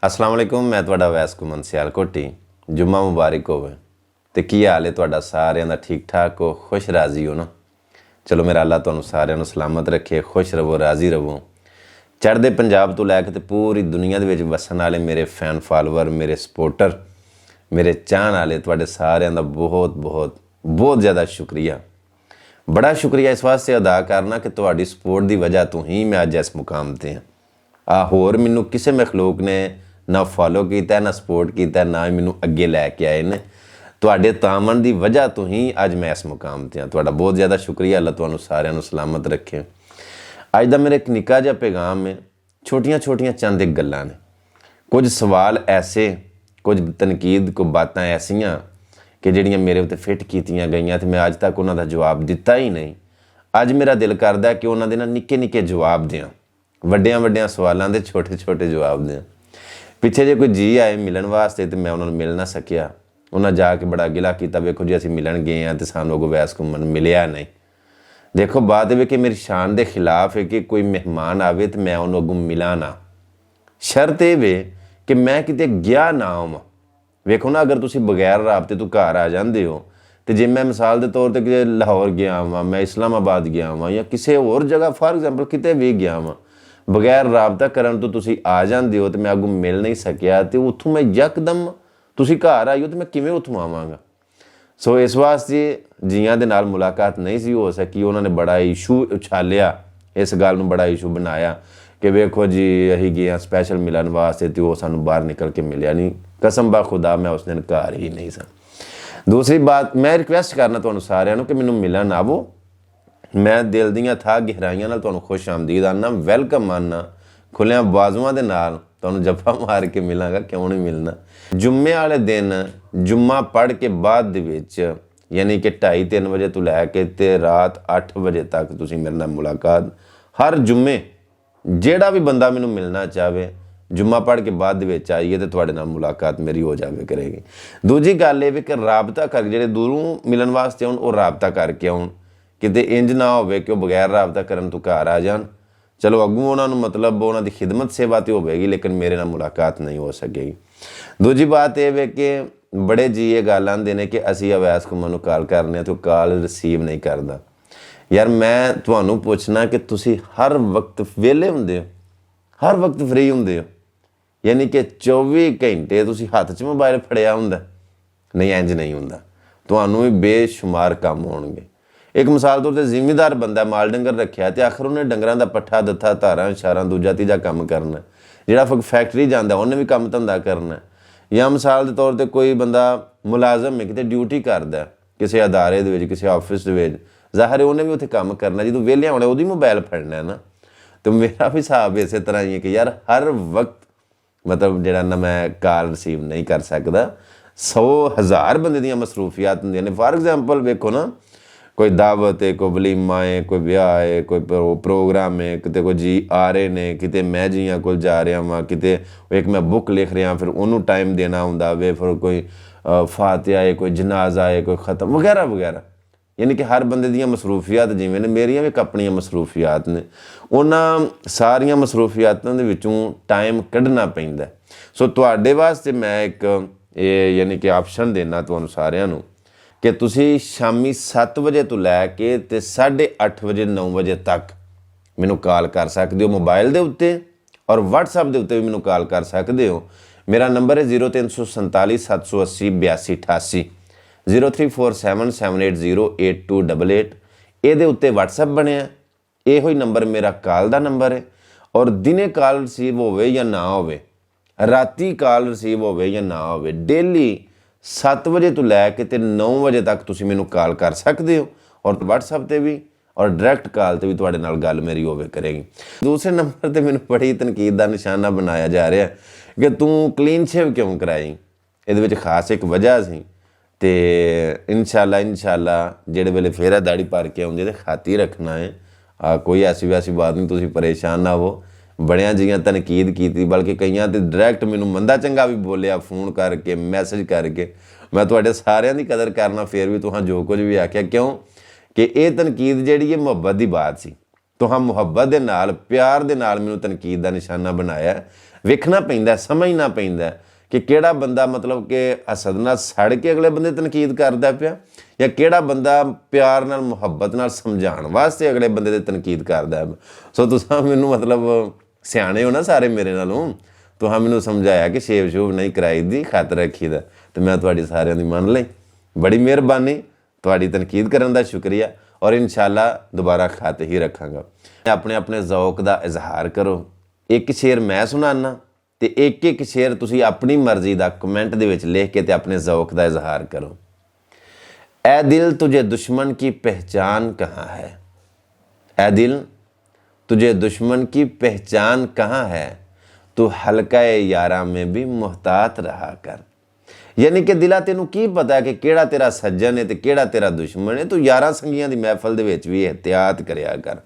अस्सलाम वालेकुम, मैं तुहाडा वैस घुमन सियालकोटी। जुम्मा मुबारक होवे। ते की हाल है तुहाडा सारिਆਂ ਦਾ ठीक ठाक हो, खुश राजी हो ना। चलो मेरा अल्लाह तुहानू सारिਆਂ ਨੂੰ सलामत रखे, खुश रवो, राजी रवो। चढ़दे पंजाब तो लैके ते पूरी दुनिया दे विच वसन वाले मेरे फैन फॉलोवर, मेरे सपोर्टर, मेरे चाहण वाले, तुहाडे सारिਆਂ ਦਾ बहुत बहुत बहुत ज़्यादा शुक्रिया। बड़ा शुक्रिया इस वास्ते अदा करना कि तुहाडी सपोर्ट की वजह तो ही मैं अज इस मुकाम ते हाँ। होर मैनू किसी मखलूक ने ना फॉलो किया, ना सपोर्ट किया, ना ही मैनू अगे लैके आए ने। तुहाडे तामन की वजह तो ही अज मैं इस मुकाम ते हाँ। तुहाडा बहुत ज़्यादा शुक्रिया। अल्लाह तुहानू सारिਆਂ ਨੂੰ सलामत रखे। अज का मेरा एक निक्का जिहा पैगाम है। छोटियां छोटियां चंद एक गल्लां ने, कुछ सवाल ऐसे, कुछ तनकीद, कुछ बातां ऐसियां कि जिहड़ियां मेरे उत्ते फिट कीतियां गईयां ते मैं अज तक उन्हां दा जवाब दिता ही नहीं। अज मेरा दिल करदा कि उन्हां दे ना निक्के निक्के जवाब दें, वड्डियां वड्डियां सवालों के छोटे छोटे जवाब दें। पिछे जे कोई जी आए मिलन वास्ते तो मैं उन्होंने मिल ना सकिया। उन्हें जाके बड़ा गिला किया, वेखो जी असीं मिलन गए हैं तो सानू अगों वैस घुमन मिलिया नहीं। देखो बात ये कि मेरी शान के खिलाफ है कि कोई मेहमान आवे तो मैं उन्होंने अगों मिला ना। शर्त ये वे कि मैं किते गया ना होवां। वेखो ना, अगर तुसीं बगैर राबते तो घर आ जाते हो तो जे मैं मिसाल के तौर पर कि लाहौर गया वां, मैं इस्लामाबाद गया वां या किसी होर जगह फॉर एग्जाम्पल किते भी गया वां, बगैर राबता करन तो तुसीं आ जाते हो तो मैं अगों मिल नहीं सकिया तो उत्थों मैं यकदम तुसीं घर आई हो तो मैं किवें उत्थों आवांगा। सो इस वास्ते जियां दे नाल मुलाकात नहीं सी हो सकी। उन्होंने बड़ा इशू उछालिया, इस गल नूं बड़ा इशू बनाया कि वेखो जी असीं गए स्पैशल मिलन वास्ते तो वो सानू बाहर निकल के मिलिया नहीं। कसम बा खुदा मैं उस दिन घर ही नहीं सा। दूसरी बात, मैं रिक्वेस्ट करना तुहानू सारिਆਂ ਨੂੰ कि मैनू मिलन आवो। मैं दिल दियां था गहराइयां नाल तुहानू खुश आमदीद आना, वैलकम आना, खुलिया बाजुआं दे नाल तुहानू जफ्फा मार के मिलांगा, क्यों नहीं मिलना। जुम्मे वाले दिन जुम्मा पढ़ के बाद दे विच यानी कि 2:30-3 बजे तो लैके ते रात 8 बजे तक तुसीं मेरे नाल मुलाकात हर जुम्मे, जिहड़ा भी बंदा मैनू मिलना चाहे जुम्मा पढ़ के बाद विच आइए तो तुहाडे नाल मुलाकात मेरी हो जावे करेगी। दूजी गल ये भी कि राबता कर जिहड़े दूरों मिलन वास्ते आउण वो राबता करके आउण, किते इंज ना होवे कि बगैर राबता करन तो घर आ जान। चलो अगों उन्होंने मतलब उन्होंने खिदमत सेवा तो होगी लेकिन मेरे नाल मुलाकात नहीं हो सकेगी। दूजी बात यह है कि बड़े जी ये गल आंदे ने कि असीं अवैस घुमन नूं कॉल करने तो कॉल रिसीव नहीं करता। यार मैं तुहानू पुछना कि तुसीं हर वक्त वेले हुंदे हो, हर वक्त फ्री हुंदे हो, यानी कि 24 घंटे तुसीं हत्थ 'च मोबाइल फड़िया हुंदा? नहीं, इंज नहीं हुंदा। तुहानू भी बेशुमार काम होणगे। एक मिसाल तौर पर जिमीदार बंदा माल डंगर रखिया तो आखिर उन्हें डंगर का पट्ठा दत्था धारा छारा दूजा तीजा काम करना। जिहड़ा फैक्ट्री जाता उन्हें भी काम धंधा करना। या मिसाल के तौर पर कोई बंदा मुलाजम है किते ड्यूटी करता किसी अदारे दे विच, किसी ऑफिस दे विच, ज़ाहिर है उन्हें भी उत्थे काम करना। जो वेले होना उहदी मोबाइल फड़ना है ना। तो मेरा भी हिसाब इस तरह ही है कि यार हर वक्त मतलब जिहड़ा ना मैं कॉल रिसीव नहीं कर सकता। 100,000 बंदे दी मसरूफियात होंदियां ने। फॉर एग्जाम्पल वेखो ना, कोई दावत है, कोई वलीमा है, कोई ब्याह है, कोई प्रोग्राम है, किते कोई जी आ रहे ने, किते मैं जियां कोल जा रहा वां, किते एक मैं बुक लिख रहा फिर उन्होंने टाइम देना हुंदा वे, फिर कोई फातिहा है, कोई जनाजा है, कोई ख़त्म वगैरह वगैरह। यानी कि हर बंदे दियां मसरूफियात जिवें ने, मेरियां भी अपनियां मसरूफियात ने। उन्हां सारियां मसरूफियातां दे विचों टाइम कढना पैंदा। सो तुहाडे वास्ते मैं एक यानी कि ऑप्शन देना तुहानू सारिਆਂ ਨੂੰ कि तुसीं शामी 7 बजे तो लैके ते 8:30 बजे 9 बजे तक मैनू कॉल कर सकते हो मोबाइल के उत्ते, और WhatsApp के उत्ते भी मैनू कॉल कर सकते हो। मेरा नंबर है 0347 780 82 88, 0347780888। ये उत्ते WhatsApp बनया, यो नंबर मेरा कॉल का नंबर है। और दिने कॉल रिसीव होवे या ना होवे, राती कॉल रिसीव होवे या ना होवे, डेली 7 बजे तो लैके ते 9 बजे तक तुसीं मैनू कॉल कर सकते हो। और WhatsApp ते भी और डायरैक्ट कॉल ते भी तुहाडे नाल गल मेरी होवे करेगी। दूसरे नंबर ते मैनू बड़ी तनकीद का निशाना बनाया जा रहा है कि तू क्लीन शेव क्यों कराई। इहदे विच खास एक वजह सी ते इंशाअल्लाह जिहड़े वेले फेरा दाड़ी भर के आउंदे ते खाती रखना है। कोई ऐसी वैसी बात नहीं, तुसीं परेशान ना हो। बड़िया जियां तनकीद की, बल्कि कईयां ते डायरैक्ट मैनू मंदा चंगा भी बोलिया फोन करके, मैसेज करके। मैं तुहाडे सारिਆਂ दी कदर करना, फिर भी तुहां जो कुछ भी आख्या, क्यों कि ये तनकीद जिहड़ी है मुहब्बत की बात सी। तुहां मुहब्बत दे नाल, प्यार दे नाल मैनू तनकीद का निशाना बनाया। ਵੇਖਣਾ ਪੈਂਦਾ, ਸਮਝਣਾ ਪੈਂਦਾ ਕਿ ਕਿਹੜਾ ਬੰਦਾ ਮਤਲਬ ਕਿ ਹਸਦ ਨਾਲ ਸੜ ਕੇ ਅਗਲੇ ਬੰਦੇ ਤਨਕੀਦ ਕਰਦਾ ਪਿਆ, ਜਾਂ ਕਿਹੜਾ ਬੰਦਾ ਪਿਆਰ ਨਾਲ ਮੁਹੱਬਤ ਨਾਲ ਸਮਝਾਉਣ ਵਾਸਤੇ ਅਗਲੇ ਬੰਦੇ ਤੇ ਤਨਕੀਦ ਕਰਦਾ। ਸੋ ਤੁਸੀਂ ਮੈਨੂੰ ਮਤਲਬ ਸਿਆਣੇ ਹੋ ਨਾ ਸਾਰੇ ਮੇਰੇ ਨਾਲੋਂ, ਤੁਹਾਂ ਮੈਨੂੰ ਸਮਝਾਇਆ ਕਿ ਸ਼ੇਵ ਸ਼ੂਵ ਨਹੀਂ ਕਰਾਈ ਦੀ, ਖਤ ਰੱਖੀ ਦਾ, ਤੇ ਮੈਂ ਤੁਹਾਡੀ ਸਾਰਿਆਂ ਦੀ ਮੰਨ ਲਈ। ਬੜੀ ਮਿਹਰਬਾਨੀ, ਤੁਹਾਡੀ ਤਨਕੀਦ ਕਰਨ ਦਾ ਸ਼ੁਕਰੀਆ, ਔਰ ਇਨਸ਼ਾਅੱਲਾ ਦੁਬਾਰਾ ਖਤ ਹੀ ਰੱਖਾਂਗਾ। ਆਪਣੇ ਆਪਣੇ ਜ਼ੌਕ ਦਾ ਇਜ਼ਹਾਰ ਕਰੋ। ਇੱਕ ਸ਼ੇਰ ਮੈਂ ਸੁਣਾਨਾ ਤੇ ਇੱਕ ਇੱਕ ਸ਼ੇਰ ਤੁਸੀਂ ਆਪਣੀ ਮਰਜ਼ੀ ਦਾ ਕਮੈਂਟ ਦੇ ਵਿੱਚ ਲਿਖ ਕੇ ਤੇ ਆਪਣੇ ਜ਼ੌਕ ਦਾ ਇਜ਼ਹਾਰ ਕਰੋ। ਐ ਦਿਲ ਤੁਝੇ ਦੁਸ਼ਮਨ ਕੀ ਪਹਿਚਾਨ ਕਹਾਂ ਹੈ, ਐ ਦਿਲ तुझे दुश्मन की पहचान कहाँ है, तू हल्का यारा में भी मुहतात रहा कर। यानी कि दिला तेनू की पता कि केड़ा तेरा सज्जन है ते केड़ा तेरा दुश्मन है, तू यारां संगियां दी महफल दे विच भी एहतियात करिया कर।